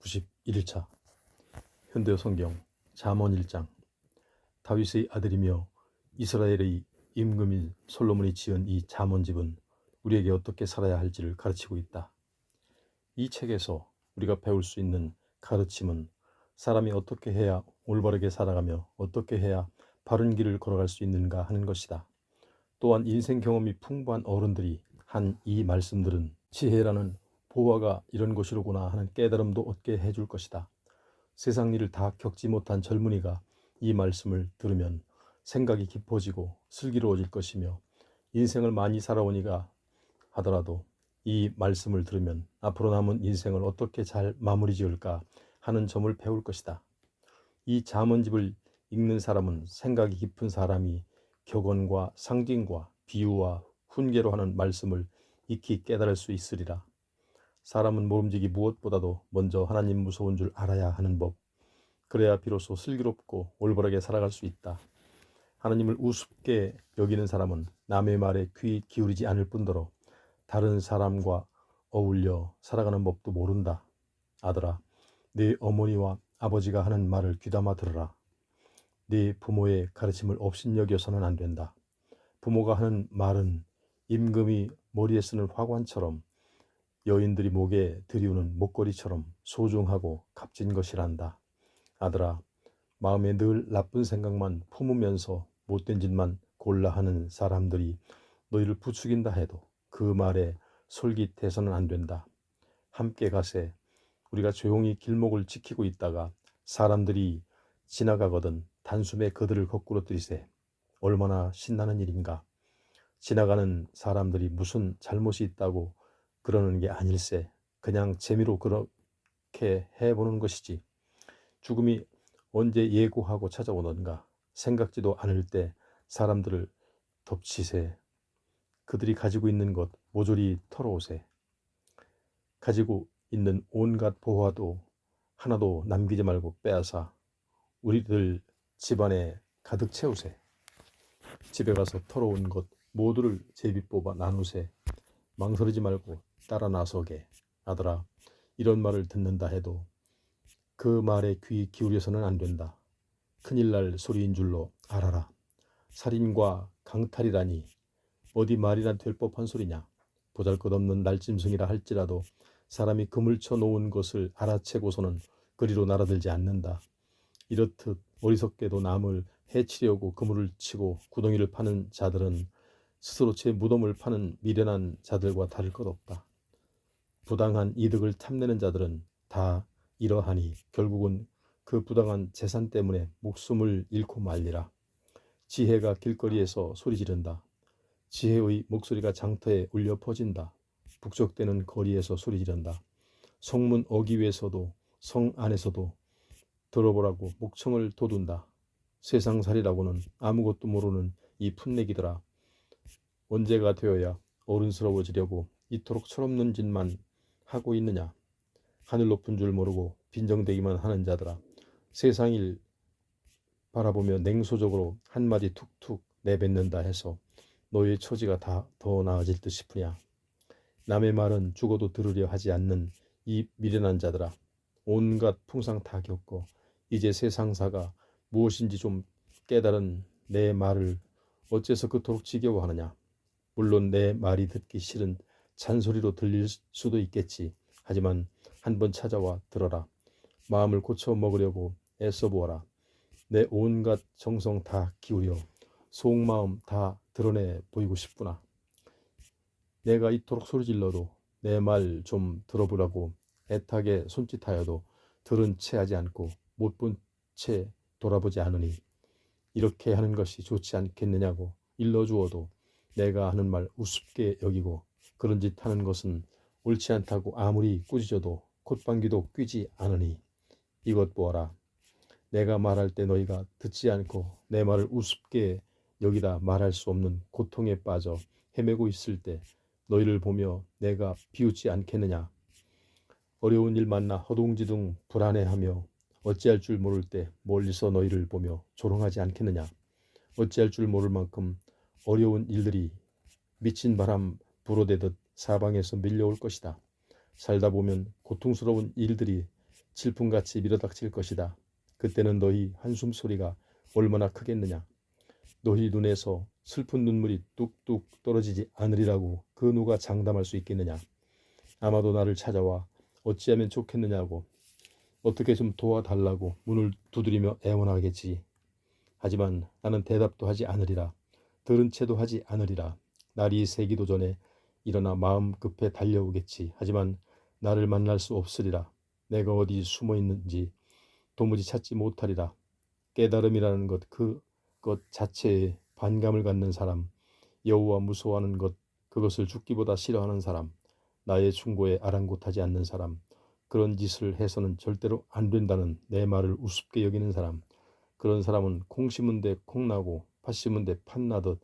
91일차 현대 성경 잠언 1장. 다윗의 아들이며 이스라엘의 임금인 솔로몬이 지은 이 잠언집은 우리에게 어떻게 살아야 할지를 가르치고 있다. 이 책에서 우리가 배울 수 있는 가르침은 사람이 어떻게 해야 올바르게 살아가며 어떻게 해야 바른 길을 걸어갈 수 있는가 하는 것이다. 또한 인생 경험이 풍부한 어른들이 한 이 말씀들은 지혜라는 보화가 이런 것이로구나 하는 깨달음도 얻게 해줄 것이다. 세상 일을 다 겪지 못한 젊은이가 이 말씀을 들으면 생각이 깊어지고 슬기로워질 것이며, 인생을 많이 살아오니가 하더라도 이 말씀을 들으면 앞으로 남은 인생을 어떻게 잘 마무리 지을까 하는 점을 배울 것이다. 이 잠언집을 읽는 사람은 생각이 깊은 사람이 격언과 상징과 비유와 훈계로 하는 말씀을 익히 깨달을 수 있으리라. 사람은 모름지기 무엇보다도 먼저 하나님 무서운 줄 알아야 하는 법, 그래야 비로소 슬기롭고 올바르게 살아갈 수 있다. 하나님을 우습게 여기는 사람은 남의 말에 귀 기울이지 않을 뿐더러 다른 사람과 어울려 살아가는 법도 모른다. 아들아, 네 어머니와 아버지가 하는 말을 귀담아 들으라. 네 부모의 가르침을 업신여겨서는 안 된다. 부모가 하는 말은 임금이 머리에 쓰는 화관처럼, 여인들이 목에 들이우는 목걸이처럼 소중하고 값진 것이란다. 아들아, 마음에 늘 나쁜 생각만 품으면서 못된 짓만 골라 하는 사람들이 너희를 부추긴다 해도 그 말에 솔깃해서는 안 된다. 함께 가세. 우리가 조용히 길목을 지키고 있다가 사람들이 지나가거든 단숨에 그들을 거꾸로 들이세. 얼마나 신나는 일인가. 지나가는 사람들이 무슨 잘못이 있다고 그러는 게 아닐세. 그냥 재미로 그렇게 해보는 것이지. 죽음이 언제 예고하고 찾아오는가. 생각지도 않을 때 사람들을 덮치세. 그들이 가지고 있는 것 모조리 털어오세. 가지고 있는 온갖 보화도 하나도 남기지 말고 빼앗아 우리들 집안에 가득 채우세. 집에 가서 털어온 것 모두를 제비 뽑아 나누세. 망설이지 말고 따라 나서게. 아들아, 이런 말을 듣는다 해도 그 말에 귀 기울여서는 안 된다. 큰일 날 소리인 줄로 알아라. 살인과 강탈이라니 어디 말이나 될 법한 소리냐. 보잘것없는 날짐승이라 할지라도 사람이 그물 쳐 놓은 것을 알아채고서는 그리로 날아들지 않는다. 이렇듯 어리석게도 남을 해치려고 그물을 치고 구덩이를 파는 자들은 스스로 제 무덤을 파는 미련한 자들과 다를 것 없다. 부당한 이득을 탐내는 자들은 다 이러하니 결국은 그 부당한 재산 때문에 목숨을 잃고 말리라. 지혜가 길거리에서 소리 지른다. 지혜의 목소리가 장터에 울려 퍼진다. 북적대는 거리에서 소리 지른다. 성문 어귀에서도 성 안에서도 들어보라고 목청을 돋운다. 세상살이라고는 아무것도 모르는 이 풋내기들아, 언제가 되어야 어른스러워지려고 이토록 철없는 짓만 하고 있느냐. 하늘 높은 줄 모르고 빈정대기만 하는 자들아, 세상일 바라보며 냉소적으로 한마디 툭툭 내뱉는다 해서 너의 처지가 다 더 나아질 듯 싶으냐. 남의 말은 죽어도 들으려 하지 않는 이 미련한 자들아, 온갖 풍상 다 겪고 이제 세상사가 무엇인지 좀 깨달은 내 말을 어째서 그토록 지겨워하느냐. 물론 내 말이 듣기 싫은 잔소리로 들릴 수도 있겠지. 하지만 한번 찾아와 들어라. 마음을 고쳐 먹으려고 애써 보아라. 내 온갖 정성 다 기울여 속마음 다 드러내 보이고 싶구나. 내가 이토록 소리질러도 내 말 좀 들어보라고 애타게 손짓하여도 들은 채 하지 않고 못 본 채 돌아보지 않으니 이렇게 하는 것이 좋지 않겠느냐고 일러주어도 내가 하는 말 우습게 여기고 그런 짓 하는 것은 옳지 않다고 아무리 꾸짖어도 콧방귀도 뀌지 않으니 이것 보아라. 내가 말할 때 너희가 듣지 않고 내 말을 우습게 여기다 말할 수 없는 고통에 빠져 헤매고 있을 때 너희를 보며 내가 비웃지 않겠느냐. 어려운 일 만나 허둥지둥 불안해하며 어찌할 줄 모를 때 멀리서 너희를 보며 조롱하지 않겠느냐. 어찌할 줄 모를 만큼 어려운 일들이 미친 바람 불어대듯 사방에서 밀려올 것이다. 살다 보면 고통스러운 일들이 질풍같이 밀어닥칠 것이다. 그때는 너희 한숨 소리가 얼마나 크겠느냐. 너희 눈에서 슬픈 눈물이 뚝뚝 떨어지지 않으리라고 그 누가 장담할 수 있겠느냐. 아마도 나를 찾아와 어찌하면 좋겠느냐고 어떻게 좀 도와달라고 문을 두드리며 애원하겠지. 하지만 나는 대답도 하지 않으리라. 들은 채도 하지 않으리라. 날이 새기도 전에 일어나 마음 급해 달려오겠지. 하지만 나를 만날 수 없으리라. 내가 어디 숨어 있는지 도무지 찾지 못하리라. 깨달음이라는 그것 자체에 반감을 갖는 사람, 여호와 무서워하는 것, 그것을 죽기보다 싫어하는 사람, 나의 충고에 아랑곳하지 않는 사람, 그런 짓을 해서는 절대로 안 된다는 내 말을 우습게 여기는 사람, 그런 사람은 콩 심은 데 콩 나고 팥 심은 데 팥 나듯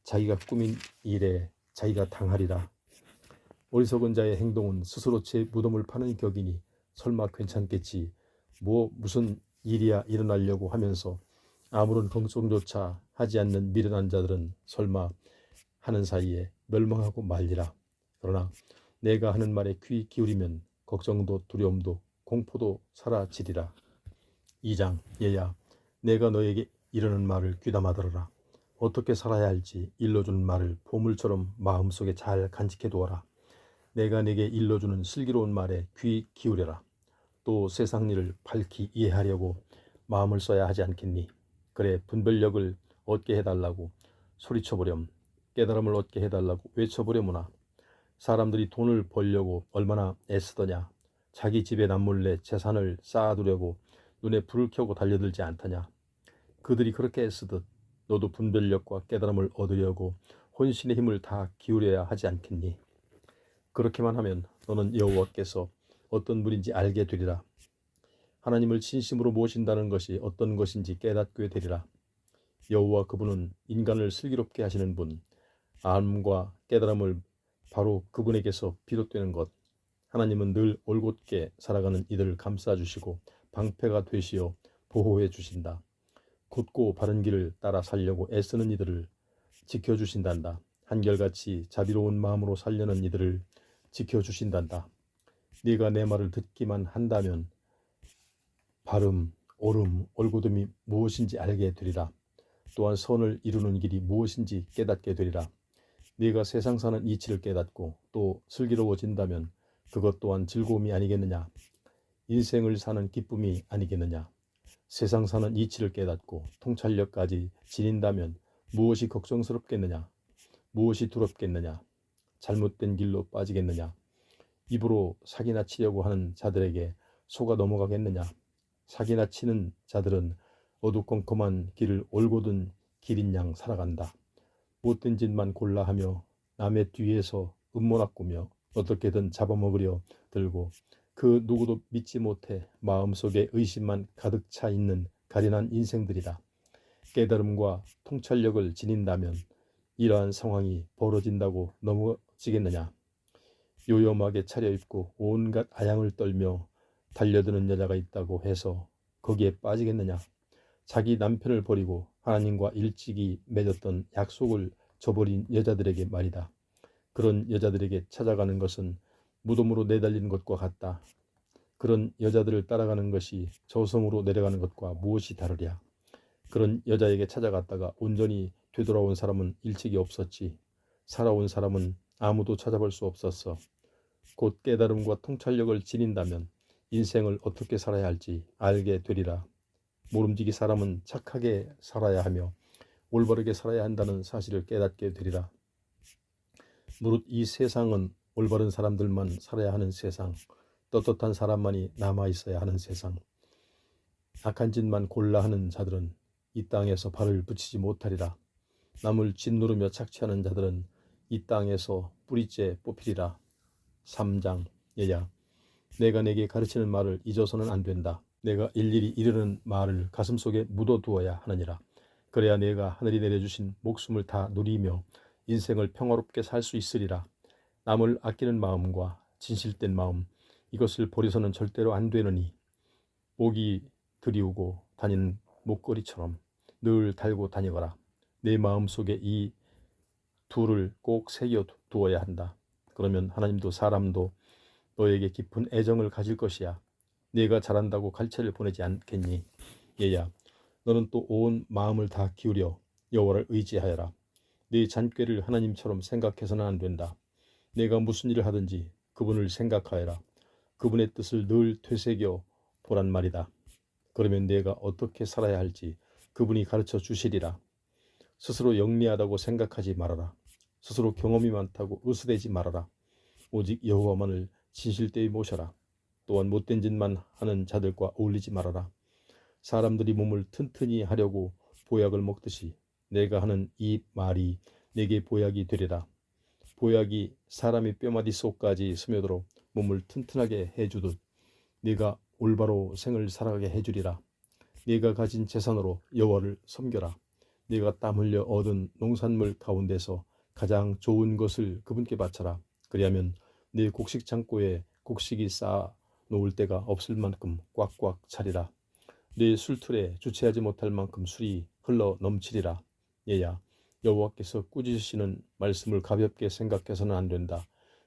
자기가 꾸민 일에 자기가 당하리라. 어리석은 자의 행동은 스스로 제 무덤을 파는 격이니 설마 괜찮겠지. 무슨 일이야 일어나려고 하면서 아무런 걱정조차 하지 않는 미련한 자들은 설마 하는 사이에 멸망하고 말리라. 그러나 내가 하는 말에 귀 기울이면 걱정도 두려움도 공포도 사라지리라. 2장 얘야, 내가 너에게 이르는 말을 귀담아 들어라. 어떻게 살아야 할지 일러주는 말을 보물처럼 마음속에 잘 간직해 두어라. 내가 내게 일러주는 슬기로운 말에 귀 기울여라. 또 세상 일을 밝히 이해하려고 마음을 써야 하지 않겠니? 그래, 분별력을 얻게 해달라고 소리쳐보렴. 깨달음을 얻게 해달라고 외쳐보려무나. 사람들이 돈을 벌려고 얼마나 애쓰더냐. 자기 집에 남몰래 재산을 쌓아두려고 눈에 불을 켜고 달려들지 않더냐. 그들이 그렇게 애쓰듯 너도 분별력과 깨달음을 얻으려고 혼신의 힘을 다 기울여야 하지 않겠니? 그렇게만 하면 너는 여호와께서 어떤 분인지 알게 되리라. 하나님을 진심으로 모신다는 것이 어떤 것인지 깨닫게 되리라. 여호와 그분은 인간을 슬기롭게 하시는 분, 암과 깨달음을 바로 그분에게서 비롯되는 것. 하나님은 늘 올곧게 살아가는 이들을 감싸주시고 방패가 되시어 보호해 주신다. 곧고 바른 길을 따라 살려고 애쓰는 이들을 지켜주신단다. 한결같이 자비로운 마음으로 살려는 이들을 지켜주신단다. 네가 내 말을 듣기만 한다면 바름, 옳음, 올곧음이 무엇인지 알게 되리라. 또한 선을 이루는 길이 무엇인지 깨닫게 되리라. 네가 세상 사는 이치를 깨닫고 또 슬기로워진다면 그것 또한 즐거움이 아니겠느냐. 인생을 사는 기쁨이 아니겠느냐. 세상 사는 이치를 깨닫고 통찰력까지 지닌다면 무엇이 걱정스럽겠느냐. 무엇이 두렵겠느냐. 잘못된 길로 빠지겠느냐. 입으로 사기나 치려고 하는 자들에게 속아 넘어가겠느냐. 사기나 치는 자들은 어두컴컴한 길을 올곧은 길인 양 살아간다. 못된 짓만 골라 하며 남의 뒤에서 음모나 꾸며 어떻게든 잡아먹으려 들고 그 누구도 믿지 못해 마음속에 의심만 가득 차 있는 가련한 인생들이다. 깨달음과 통찰력을 지닌다면 이러한 상황이 벌어진다고 넘어지겠느냐. 요염하게 차려입고 온갖 아양을 떨며 달려드는 여자가 있다고 해서 거기에 빠지겠느냐. 자기 남편을 버리고 하나님과 일찍이 맺었던 약속을 저버린 여자들에게 말이다. 그런 여자들에게 찾아가는 것은 무덤으로 내달리는 것과 같다. 그런 여자들을 따라가는 것이 저성으로 내려가는 것과 무엇이 다르랴. 그런 여자에게 찾아갔다가 온전히 되돌아온 사람은 일찍이 없었지. 살아온 사람은 아무도 찾아볼 수 없었어. 곧 깨달음과 통찰력을 지닌다면 인생을 어떻게 살아야 할지 알게 되리라. 모름지기 사람은 착하게 살아야 하며 올바르게 살아야 한다는 사실을 깨닫게 되리라. 무릇 이 세상은 올바른 사람들만 살아야 하는 세상, 떳떳한 사람만이 남아있어야 하는 세상, 악한 짓만 골라 하는 자들은 이 땅에서 발을 붙이지 못하리라. 남을 짓누르며 착취하는 자들은 이 땅에서 뿌리째 뽑히리라. 3장 얘야, 내가 내게 가르치는 말을 잊어서는 안 된다. 내가 일일이 이르는 말을 가슴속에 묻어두어야 하느니라. 그래야 내가 하늘이 내려주신 목숨을 다 누리며 인생을 평화롭게 살 수 있으리라. 남을 아끼는 마음과 진실된 마음, 이것을 버려서는 절대로 안 되느니 목이 들이우고 다니는 목걸이처럼 늘 달고 다니거라. 내 마음속에 이 둘을 꼭 새겨 두어야 한다. 그러면 하나님도 사람도 너에게 깊은 애정을 가질 것이야. 네가 잘한다고 갈채를 보내지 않겠니? 얘야, 너는 또 온 마음을 다 기울여 여호와를 의지하여라. 네 잔꾀를 하나님처럼 생각해서는 안 된다. 내가 무슨 일을 하든지 그분을 생각하여라. 그분의 뜻을 늘 되새겨 보란 말이다. 그러면 내가 어떻게 살아야 할지 그분이 가르쳐 주시리라. 스스로 영리하다고 생각하지 말아라. 스스로 경험이 많다고 으스대지 말아라. 오직 여호와만을 진실되이 모셔라. 또한 못된 짓만 하는 자들과 어울리지 말아라. 사람들이 몸을 튼튼히 하려고 보약을 먹듯이 내가 하는 이 말이 내게 보약이 되리라. 보약이 사람의 뼈마디 속까지 스며들어 몸을 튼튼하게 해주듯 네가 올바로 생을 살아가게 해주리라. 네가 가진 재산으로 여호와를 섬겨라. 네가 땀 흘려 얻은 농산물 가운데서 가장 좋은 것을 그분께 바쳐라. 그리하면 네 곡식 창고에 곡식이 쌓아 놓을 데가 없을 만큼 꽉꽉 차리라. 네 술틀에 주체하지 못할 만큼 술이 흘러 넘치리라. 얘야, 여호와께서 꾸짖으시는 말씀을 가볍게 생각해서는 안 된다.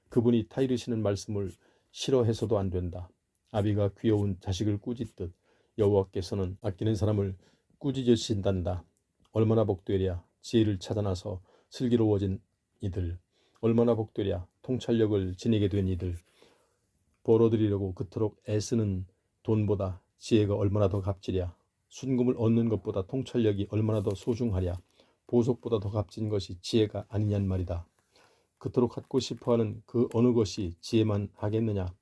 그분이 타이르시는 말씀을 싫어해서도 안 된다. 아비가 귀여운 자식을 꾸짖듯 여호와께서는 아끼는 사람을 꾸짖으신단다. 얼마나 복되랴 지혜를 찾아나서 슬기로워진 이들. 얼마나 복되랴 통찰력을 지니게 된 이들. 벌어들이려고 그토록 애쓰는 돈보다 지혜가 얼마나 더 값지랴. 순금을 얻는 것보다 통찰력이 얼마나 더 소중하랴. 보석보다 더 값진 것이 지혜가 아니냔 말이다. 그토록 갖고 싶어하는 그 어느 것이 지혜만 하겠느냐.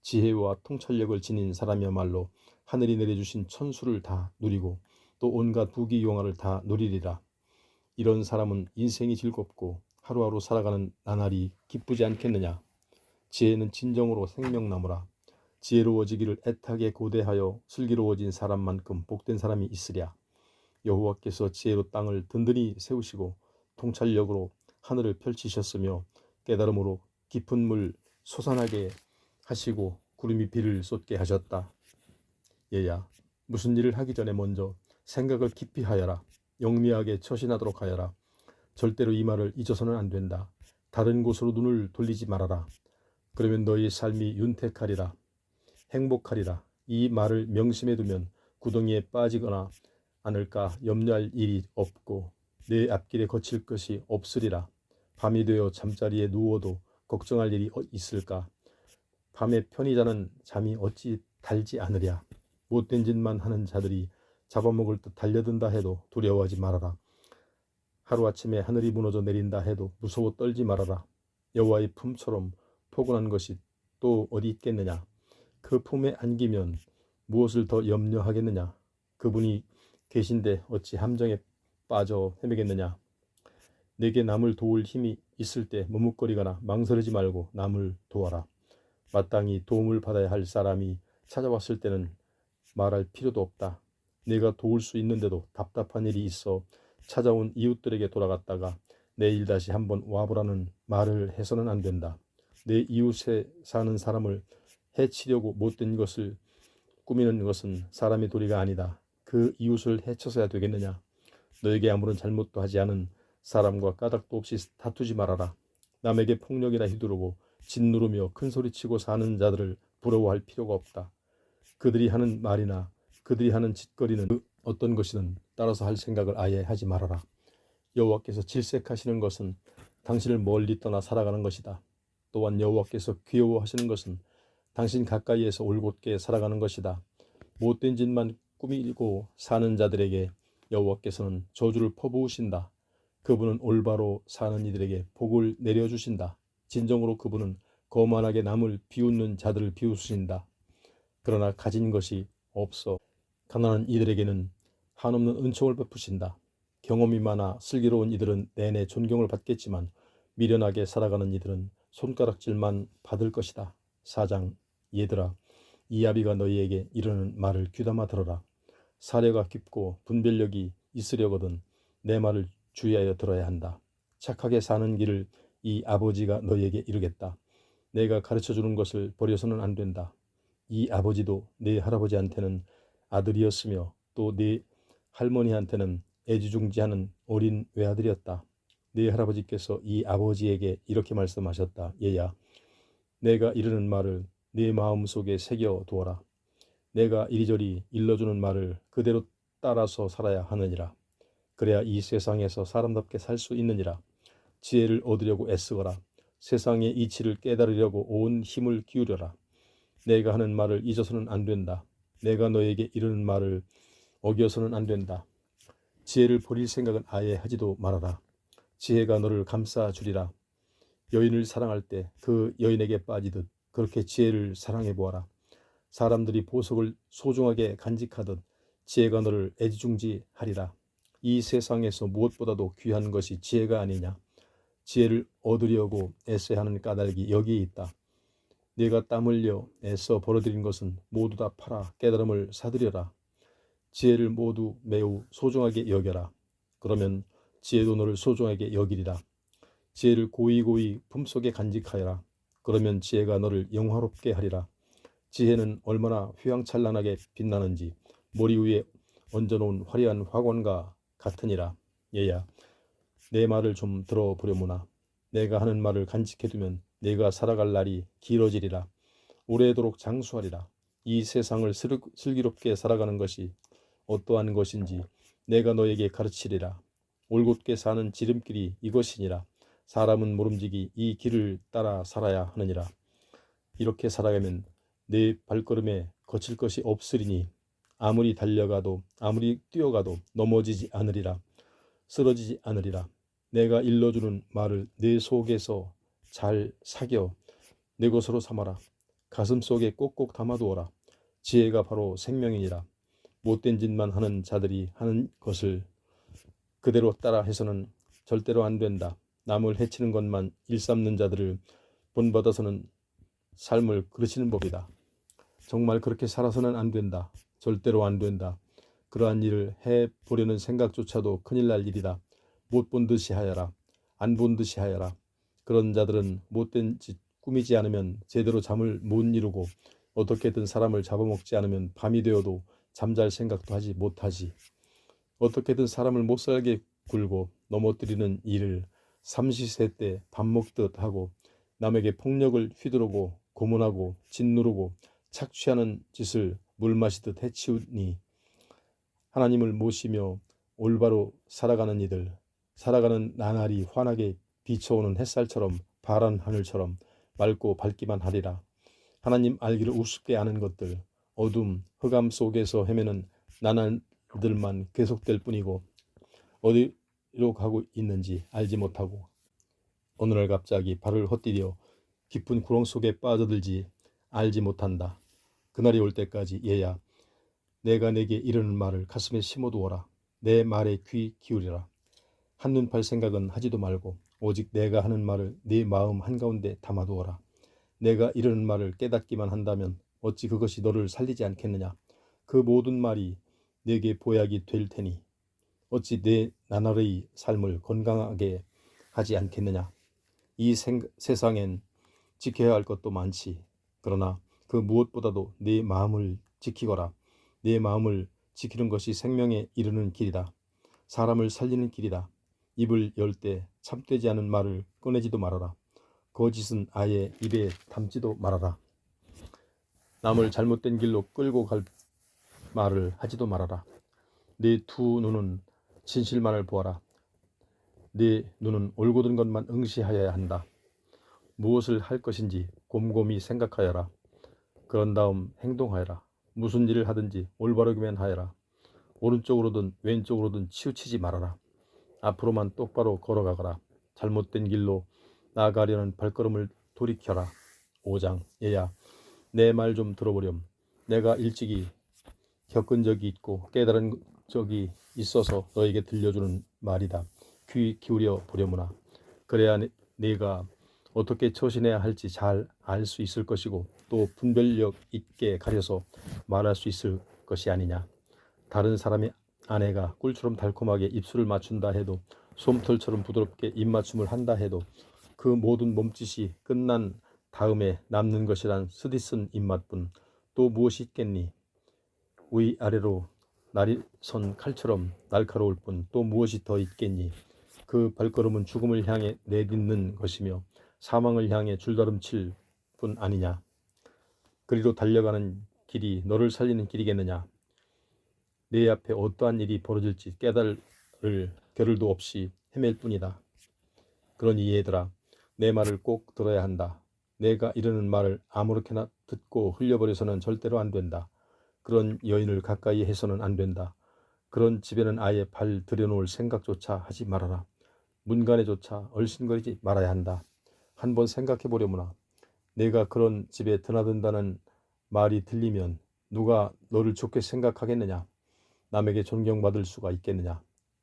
지혜와 통찰력을 지닌 사람이야말로 하늘이 내려주신 천수를 다 누리고 또 온갖 부귀영화를 다 누리리라. 이런 사람은 인생이 즐겁고 하루하루 살아가는 나날이 기쁘지 않겠느냐. 지혜는 진정으로 생명나무라. 지혜로워지기를 애타게 고대하여 슬기로워진 사람만큼 복된 사람이 있으랴. 여호와께서 지혜로 땅을 든든히 세우시고 통찰력으로 하늘을 펼치셨으며 깨달음으로 깊은 물 솟아나게 하시고 구름이 비를 쏟게 하셨다. 얘야, 무슨 일을 하기 전에 먼저 생각을 깊이 하여라. 영리하게 처신하도록 하여라. 절대로 이 말을 잊어서는 안 된다. 다른 곳으로 눈을 돌리지 말아라. 그러면 너희 삶이 윤택하리라. 행복하리라. 이 말을 명심해 두면 구덩이에 빠지거나 않을까 염려할 일이 없고 내 앞길에 거칠 것이 없으리라. 밤이 되어 잠자리에 누워도 걱정할 일이 있을까. 밤에 편히 자는 잠이 어찌 달지 않으랴. 못된 짓만 하는 자들이 잡아먹을 듯 달려든다 해도 두려워하지 말아라. 하루아침에 하늘이 무너져 내린다 해도 무서워 떨지 말아라. 여호와의 품처럼 포근한 것이 또 어디 있겠느냐. 그 품에 안기면 무엇을 더 염려하겠느냐. 그분이 계신데 어찌 함정에 빠져 헤매겠느냐. 내게 남을 도울 힘이 있을 때 머뭇거리거나 망설이지 말고 남을 도와라. 마땅히 도움을 받아야 할 사람이 찾아왔을 때는 말할 필요도 없다. 내가 도울 수 있는데도 답답한 일이 있어 찾아온 이웃들에게 돌아갔다가 내일 다시 한번 와보라는 말을 해서는 안 된다. 내 이웃에 사는 사람을 해치려고 못된 것을 꾸미는 것은 사람의 도리가 아니다. 그 이웃을 해쳐서야 되겠느냐. 너에게 아무런 잘못도 하지 않은 사람과 까닭도 없이 다투지 말아라. 남에게 폭력이나 휘두르고 짓누르며 큰소리치고 사는 자들을 부러워할 필요가 없다. 그들이 하는 말이나 그들이 하는 짓거리는 그 어떤 것이든 따라서 할 생각을 아예 하지 말아라. 여호와께서 질색하시는 것은 당신을 멀리 떠나 살아가는 것이다. 또한 여호와께서 귀여워하시는 것은 당신 가까이에서 올곧게 살아가는 것이다. 못된 짓만 꾸미고 사는 자들에게 여호와께서는 저주를 퍼부으신다. 그분은 올바로 사는 이들에게 복을 내려주신다. 진정으로 그분은 거만하게 남을 비웃는 자들을 비웃으신다. 그러나 가진 것이 없어 가난한 이들에게는 한없는 은총을 베푸신다. 경험이 많아 슬기로운 이들은 내내 존경을 받겠지만 미련하게 살아가는 이들은 손가락질만 받을 것이다. 4장. 얘들아, 이 아비가 너희에게 이르는 말을 귀담아 들어라. 사려가 깊고 분별력이 있으려거든 내 말을 주의하여 들어야 한다. 착하게 사는 길을 이 아버지가 너희에게 이르겠다. 내가 가르쳐주는 것을 버려서는 안 된다. 이 아버지도 네 할아버지한테는 아들이었으며 또 네 할머니한테는 애지중지하는 어린 외아들이었다. 네 할아버지께서 이 아버지에게 이렇게 말씀하셨다. 얘야, 내가 이르는 말을 네 마음속에 새겨두어라. 내가 이리저리 일러주는 말을 그대로 따라서 살아야 하느니라. 그래야 이 세상에서 사람답게 살 수 있느니라. 지혜를 얻으려고 애쓰거라. 세상의 이치를 깨달으려고 온 힘을 기울여라. 내가 하는 말을 잊어서는 안 된다. 내가 너에게 이르는 말을 어겨서는 안 된다. 지혜를 버릴 생각은 아예 하지도 말아라. 지혜가 너를 감싸주리라. 여인을 사랑할 때 그 여인에게 빠지듯 그렇게 지혜를 사랑해 보아라. 사람들이 보석을 소중하게 간직하듯 지혜가 너를 애지중지하리라. 이 세상에서 무엇보다도 귀한 것이 지혜가 아니냐. 지혜를 얻으려고 애써야 하는 까닭이 여기에 있다. 네가 땀 흘려 애써 벌어들인 것은 모두 다 팔아 깨달음을 사들여라. 지혜를 모두 매우 소중하게 여겨라. 그러면 지혜도 너를 소중하게 여기리라. 지혜를 고이고이 품속에 간직하여라. 그러면 지혜가 너를 영화롭게 하리라. 지혜는 얼마나 휘황찬란하게 빛나는지 머리 위에 얹어놓은 화려한 화관과 같으니라. 얘야, 내 말을 좀 들어보려무나. 내가 하는 말을 간직해두면 내가 살아갈 날이 길어지리라. 오래도록 장수하리라. 이 세상을 슬기롭게 살아가는 것이 어떠한 것인지 내가 너에게 가르치리라. 올곧게 사는 지름길이 이것이니라. 사람은 모름지기 이 길을 따라 살아야 하느니라. 이렇게 살아가면 내 발걸음에 거칠 것이 없으리니 아무리 달려가도 아무리 뛰어가도 넘어지지 않으리라. 쓰러지지 않으리라. 내가 일러주는 말을 내 속에서 잘 사겨 내 것으로 삼아라. 가슴속에 꼭꼭 담아두어라. 지혜가 바로 생명이니라. 못된 짓만 하는 자들이 하는 것을 그대로 따라 해서는 절대로 안 된다. 남을 해치는 것만 일삼는 자들을 본받아서는 삶을 그르치는 법이다. 정말 그렇게 살아서는 안 된다. 절대로 안 된다. 그러한 일을 해보려는 생각조차도 큰일 날 일이다. 못 본 듯이 하여라. 안 본 듯이 하여라. 그런 자들은 못된 짓 꾸미지 않으면 제대로 잠을 못 이루고 어떻게든 사람을 잡아먹지 않으면 밤이 되어도 잠잘 생각도 하지 못하지. 어떻게든 사람을 못살게 굴고 넘어뜨리는 일을 삼시세 때 밥 먹듯 하고 남에게 폭력을 휘두르고 고문하고 짓누르고 착취하는 짓을 물 마시듯 해치우니 하나님을 모시며 올바로 살아가는 이들, 살아가는 나날이 환하게 비춰오는 햇살처럼 파란 하늘처럼 맑고 밝기만 하리라. 하나님 알기를 우습게 아는 것들, 어둠, 흑암 속에서 헤매는 나날들만 계속될 뿐이고 어디로 가고 있는지 알지 못하고 어느 날 갑자기 발을 헛디뎌 깊은 구렁 속에 빠져들지 알지 못한다. 그날이 올 때까지 얘야, 내가 내게 이르는 말을 가슴에 심어두어라. 내 말에 귀 기울이라. 한눈 팔 생각은 하지도 말고 오직 내가 하는 말을 네 마음 한가운데 담아두어라. 내가 이르는 말을 깨닫기만 한다면 어찌 그것이 너를 살리지 않겠느냐. 그 모든 말이 내게 보약이 될 테니 어찌 내 나날의 삶을 건강하게 하지 않겠느냐. 이 세상엔 지켜야 할 것도 많지. 그러나 그 무엇보다도 네 마음을 지키거라. 네 마음을 지키는 것이 생명에 이르는 길이다. 사람을 살리는 길이다. 입을 열 때 참되지 않은 말을 꺼내지도 말아라. 거짓은 아예 입에 담지도 말아라. 남을 잘못된 길로 끌고 갈 말을 하지도 말아라. 네 두 눈은 진실만을 보아라. 네 눈은 올곧은 것만 응시하여야 한다. 무엇을 할 것인지 곰곰이 생각하여라. 그런 다음 행동하여라. 무슨 일을 하든지 올바르게만 하여라. 오른쪽으로든 왼쪽으로든 치우치지 말아라. 앞으로만 똑바로 걸어가거라. 잘못된 길로 나아가려는 발걸음을 돌이켜라. 5장. 얘야, 내 말 좀 들어보렴. 내가 일찍이 겪은 적이 있고 깨달은 적이 있어서 너에게 들려주는 말이다. 귀 기울여 보려무나. 그래야 네가 어떻게 처신해야 할지 잘 알 수 있을 것이고 또 분별력 있게 가려서 말할 수 있을 것이 아니냐. 다른 사람의 아내가 꿀처럼 달콤하게 입술을 맞춘다 해도 솜털처럼 부드럽게 입맞춤을 한다 해도 그 모든 몸짓이 끝난 다음에 남는 것이란 쓰디쓴 입맛뿐 또 무엇이 있겠니. 위아래로 날이 선 칼처럼 날카로울 뿐 또 무엇이 더 있겠니. 그 발걸음은 죽음을 향해 내딛는 것이며 사망을 향해 줄다름칠 뿐 아니냐. 그리로 달려가는 길이 너를 살리는 길이겠느냐. 내 앞에 어떠한 일이 벌어질지 깨달을 겨를도 없이 헤맬 뿐이다. 그러니 얘들아, 내 말을 꼭 들어야 한다. 내가 이르는 말을 아무렇게나 듣고 흘려버려서는 절대로 안 된다. 그런 여인을 가까이 해서는 안 된다. 그런 집에는 아예 발 들여놓을 생각조차 하지 말아라. 문간에조차 얼씬거리지 말아야 한다. 한번 생각해 보려무나. 내가 그런 집에 드나든다는 말이 들리면 누가 너를 좋게 생각하겠느냐. 남에게 존경받을 수가 있겠느냐.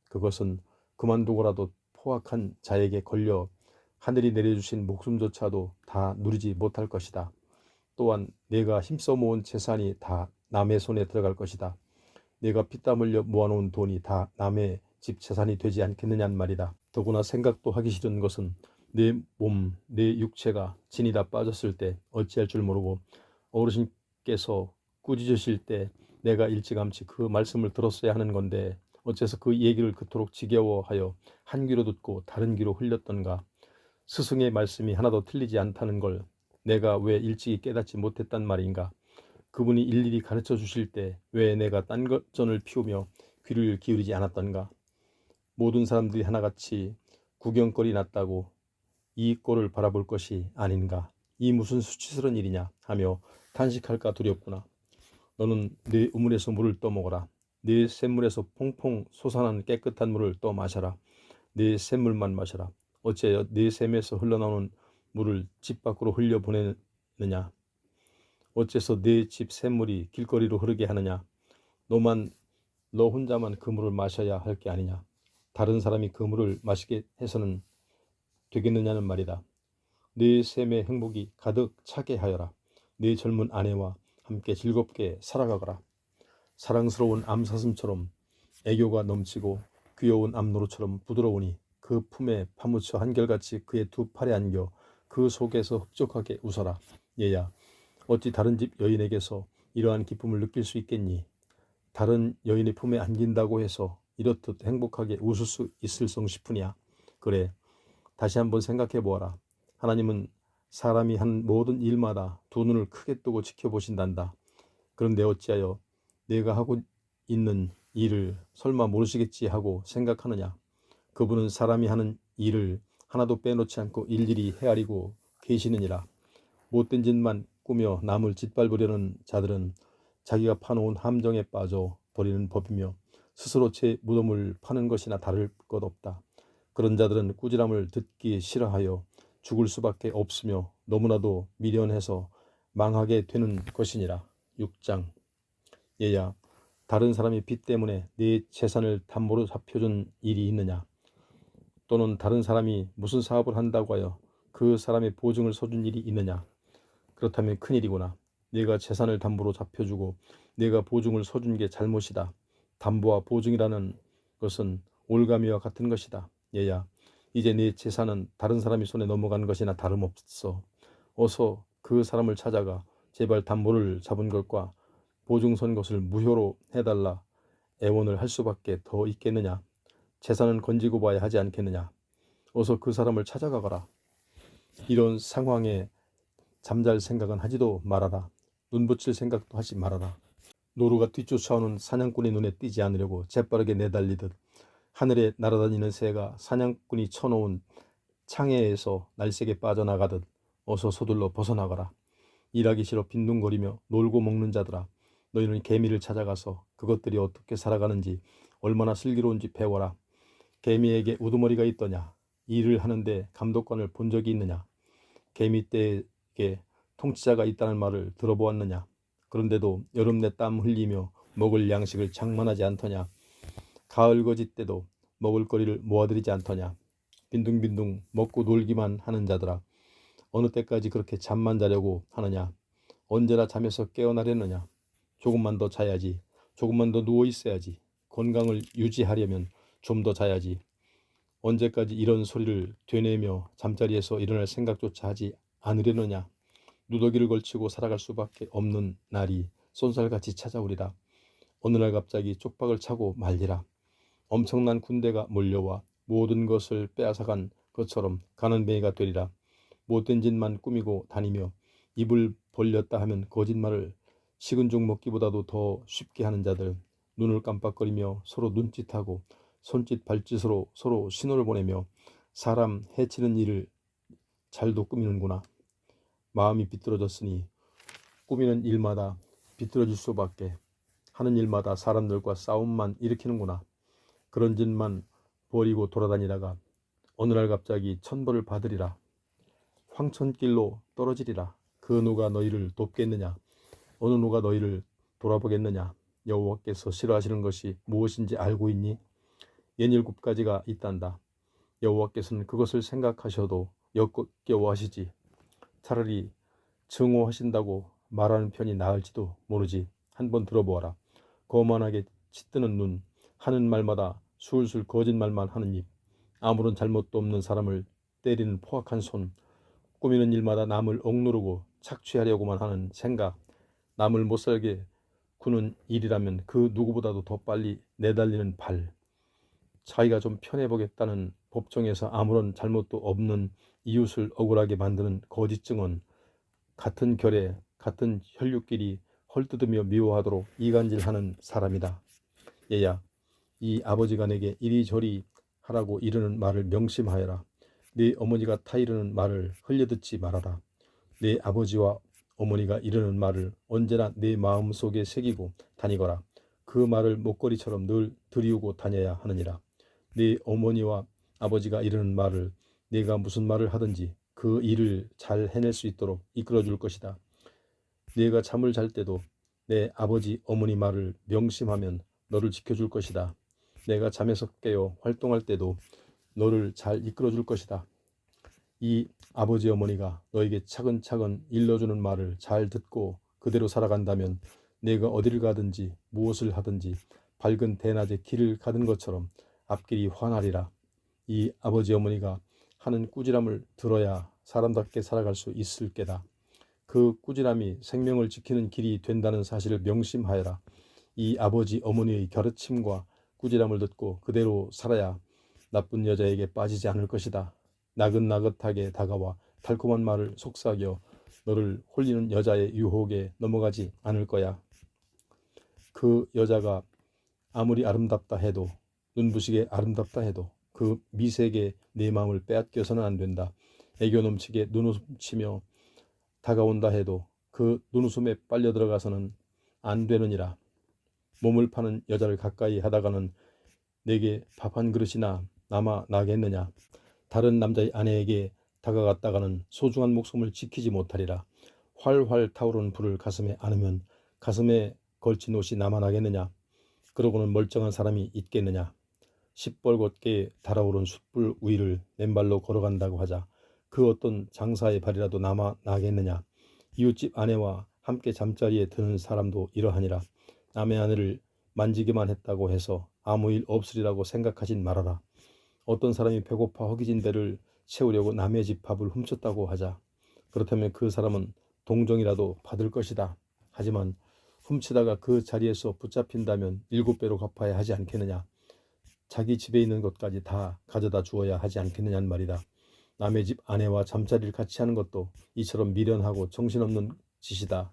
그것은 그만두고라도 포악한 자에게 걸려 하늘이 내려주신 목숨조차도 다 누리지 못할 것이다. 또한 내가 힘써 모은 재산이 다 남의 손에 들어갈 것이다. 내가 피땀 흘려 모아놓은 돈이 다 남의 집 재산이 되지 않겠느냐는 말이다. 더구나 생각도 하기 싫은 것은 내 몸, 내 육체가 진이 다 빠졌을 때 어찌할 줄 모르고 어르신께서 꾸짖으실 때 내가 일찌감치 그 말씀을 들었어야 하는 건데 어째서 그 얘기를 그토록 지겨워하여 한 귀로 듣고 다른 귀로 흘렸던가. 스승의 말씀이 하나도 틀리지 않다는 걸 내가 왜 일찍이 깨닫지 못했단 말인가. 그분이 일일이 가르쳐 주실 때 왜 내가 딴전을 피우며 귀를 기울이지 않았던가. 모든 사람들이 하나같이 구경거리 났다고 이 꼴을 바라볼 것이 아닌가. 이 무슨 수치스러운 일이냐 하며 탄식할까 두렵구나. 너는 네 우물에서 물을 떠먹어라. 네 샘물에서 퐁퐁 솟아나는 깨끗한 물을 떠 마셔라. 네 샘물만 마셔라. 어찌하여 네 샘에서 흘러나오는 물을 집 밖으로 흘려보내느냐. 어째서 네 집 샘물이 길거리로 흐르게 하느냐. 너 혼자만 그 물을 마셔야 할 게 아니냐. 다른 사람이 그 물을 마시게 해서는 되겠느냐는 말이다. 네 샘의 행복이 가득 차게 하여라. 네 젊은 아내와 함께 즐겁게 살아가거라. 사랑스러운 암사슴처럼 애교가 넘치고 귀여운 암노루처럼 부드러우니 그 품에 파묻혀 한결같이 그의 두 팔에 안겨 그 속에서 흡족하게 웃어라. 얘야, 어찌 다른 집 여인에게서 이러한 기쁨을 느낄 수 있겠니? 다른 여인의 품에 안긴다고 해서 이렇듯 행복하게 웃을 수 있을성 싶으냐? 그래, 다시 한번 생각해 보아라. 하나님은 사람이 한 모든 일마다 두 눈을 크게 뜨고 지켜보신단다. 그런데 어찌하여 내가 하고 있는 일을 설마 모르시겠지 하고 생각하느냐? 그분은 사람이 하는 일을 하나도 빼놓지 않고 일일이 헤아리고 계시느니라. 못된 짓만 꾸며 남을 짓밟으려는 자들은 자기가 파놓은 함정에 빠져 버리는 법이며 스스로 제 무덤을 파는 것이나 다를 것 없다. 그런 자들은 꾸지람을 듣기 싫어하여 죽을 수밖에 없으며 너무나도 미련해서 망하게 되는 것이니라. 6장. 얘야, 다른 사람이 빚 때문에 네 재산을 담보로 잡혀준 일이 있느냐? 또는 다른 사람이 무슨 사업을 한다고 하여 그 사람의 보증을 서준 일이 있느냐? 그렇다면 큰일이구나. 네가 재산을 담보로 잡혀주고 네가 보증을 서준 게 잘못이다. 담보와 보증이라는 것은 올가미와 같은 것이다. 얘야, 이제 네 재산은 다른 사람이 손에 넘어간 것이나 다름없어. 어서 그 사람을 찾아가 제발 담보를 잡은 것과 보증 선 것을 무효로 해달라 애원을 할 수밖에 더 있겠느냐. 재산은 건지고 봐야 하지 않겠느냐. 어서 그 사람을 찾아가거라. 이런 상황에 잠잘 생각은 하지도 말아라. 눈 붙일 생각도 하지 말아라. 노루가 뒤쫓아오는 사냥꾼의 눈에 띄지 않으려고 재빠르게 내달리듯 하늘에 날아다니는 새가 사냥꾼이 쳐놓은 창해에서 날쌔게 빠져나가듯 어서 서둘러 벗어나가라. 일하기 싫어 빈둥거리며 놀고 먹는 자들아, 너희는 개미를 찾아가서 그것들이 어떻게 살아가는지 얼마나 슬기로운지 배워라. 개미에게 우두머리가 있더냐? 일을 하는데 감독관을 본 적이 있느냐? 개미떼에게 통치자가 있다는 말을 들어보았느냐? 그런데도 여름내 땀 흘리며 먹을 양식을 장만하지 않더냐? 가을 거짓 때도 먹을 거리를 모아들이지 않더냐? 빈둥빈둥 먹고 놀기만 하는 자들아, 어느 때까지 그렇게 잠만 자려고 하느냐? 언제나 잠에서 깨어나려느냐? 조금만 더 자야지. 조금만 더 누워 있어야지. 건강을 유지하려면 좀 더 자야지. 언제까지 이런 소리를 되뇌며 잠자리에서 일어날 생각조차 하지 않으려느냐. 누더기를 걸치고 살아갈 수밖에 없는 날이 쏜살같이 찾아오리라. 어느 날 갑자기 쪽박을 차고 말리라. 엄청난 군대가 몰려와 모든 것을 빼앗아간 것처럼 가는 뱅이가 되리라. 못된 짓만 꾸미고 다니며 입을 벌렸다 하면 거짓말을 식은 죽 먹기보다도 더 쉽게 하는 자들, 눈을 깜빡거리며 서로 눈짓하고 손짓 발짓으로 서로 신호를 보내며 사람 해치는 일을 잘도 꾸미는구나. 마음이 비뚤어졌으니 꾸미는 일마다 비뚤어질 수밖에, 하는 일마다 사람들과 싸움만 일으키는구나. 그런 짓만 버리고 돌아다니다가 어느 날 갑자기 천벌을 받으리라. 황천길로 떨어지리라. 그 누가 너희를 돕겠느냐? 어느 누가 너희를 돌아보겠느냐? 여호와께서 싫어하시는 것이 무엇인지 알고 있니? 67가지가 있단다. 여호와께서는 그것을 생각하셔도 역겨워하시지. 차라리 증오하신다고 말하는 편이 나을지도 모르지. 한번 들어보아라. 거만하게 치뜨는 눈, 하는 말마다 술술 거짓말만 하는 입, 아무런 잘못도 없는 사람을 때리는 포악한 손, 꾸미는 일마다 남을 억누르고 착취하려고만 하는 생각, 남을 못살게 구는 일이라면 그 누구보다도 더 빨리 내달리는 발, 자기가 좀 편해보겠다는 법정에서 아무런 잘못도 없는 이웃을 억울하게 만드는 거짓 증언, 같은 결에 같은 혈육끼리 헐뜯으며 미워하도록 이간질하는 사람이다. 얘야, 이 아버지가 내게 이리저리 하라고 이르는 말을 명심하여라. 네 어머니가 타이르는 말을 흘려듣지 말아라. 네 아버지와 어머니가 이르는 말을 언제나 내 마음속에 새기고 다니거라. 그 말을 목걸이처럼 늘 들이우고 다녀야 하느니라. 네 어머니와 아버지가 이르는 말을 네가 무슨 말을 하든지 그 일을 잘 해낼 수 있도록 이끌어 줄 것이다. 네가 잠을 잘 때도 내 아버지 어머니 말을 명심하면 너를 지켜줄 것이다. 내가 잠에서 깨어 활동할 때도 너를 잘 이끌어 줄 것이다. 이 아버지 어머니가 너에게 차근차근 일러주는 말을 잘 듣고 그대로 살아간다면 내가 어디를 가든지 무엇을 하든지 밝은 대낮에 길을 가는 것처럼 앞길이 환하리라. 이 아버지 어머니가 하는 꾸지람을 들어야 사람답게 살아갈 수 있을 게다. 그 꾸지람이 생명을 지키는 길이 된다는 사실을 명심하여라. 이 아버지 어머니의 가르침과 꾸지람을 듣고 그대로 살아야 나쁜 여자에게 빠지지 않을 것이다. 나긋나긋하게 다가와 달콤한 말을 속삭여 너를 홀리는 여자의 유혹에 넘어가지 않을 거야. 그 여자가 아무리 아름답다 해도, 눈부시게 아름답다 해도 그 미색에 내 마음을 빼앗겨서는 안 된다. 애교 넘치게 눈웃치며 다가온다 해도 그 눈웃음에 빨려 들어가서는 안 되느니라. 몸을 파는 여자를 가까이 하다가는 내게 밥 한 그릇이나 남아 나겠느냐. 다른 남자의 아내에게 다가갔다가는 소중한 목숨을 지키지 못하리라. 활활 타오르는 불을 가슴에 안으면 가슴에 걸친 옷이 남아 나겠느냐. 그러고는 멀쩡한 사람이 있겠느냐. 시뻘겋게 달아오른 숯불 위를 맨발로 걸어간다고 하자 그 어떤 장사의 발이라도 남아 나겠느냐. 이웃집 아내와 함께 잠자리에 드는 사람도 이러하니라. 남의 아내를 만지기만 했다고 해서 아무 일 없으리라고 생각하진 말아라. 어떤 사람이 배고파 허기진 배를 채우려고 남의 집 밥을 훔쳤다고 하자. 그렇다면 그 사람은 동정이라도 받을 것이다. 하지만 훔치다가 그 자리에서 붙잡힌다면 7배로 갚아야 하지 않겠느냐. 자기 집에 있는 것까지 다 가져다 주어야 하지 않겠느냐는 말이다. 남의 집 아내와 잠자리를 같이 하는 것도 이처럼 미련하고 정신없는 짓이다.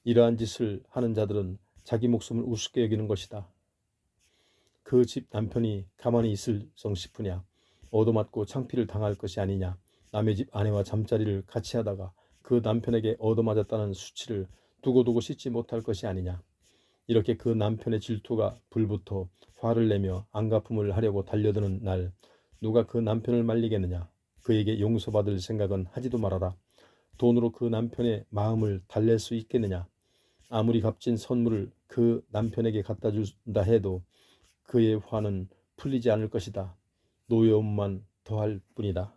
이러한 짓을 하는 자들은 자기 목숨을 우습게 여기는 것이다. 그 집 남편이 가만히 있을 성 싶으냐. 얻어맞고 창피를 당할 것이 아니냐. 남의 집 아내와 잠자리를 같이 하다가 그 남편에게 얻어맞았다는 수치를 두고두고 씻지 못할 것이 아니냐. 이렇게 그 남편의 질투가 불붙어 화를 내며 안갚음을 하려고 달려드는 날 누가 그 남편을 말리겠느냐. 그에게 용서받을 생각은 하지도 말아라. 돈으로 그 남편의 마음을 달랠 수 있겠느냐. 아무리 값진 선물을 그 남편에게 갖다 준다 해도 그의 화는 풀리지 않을 것이다. 노여움만 더할 뿐이다.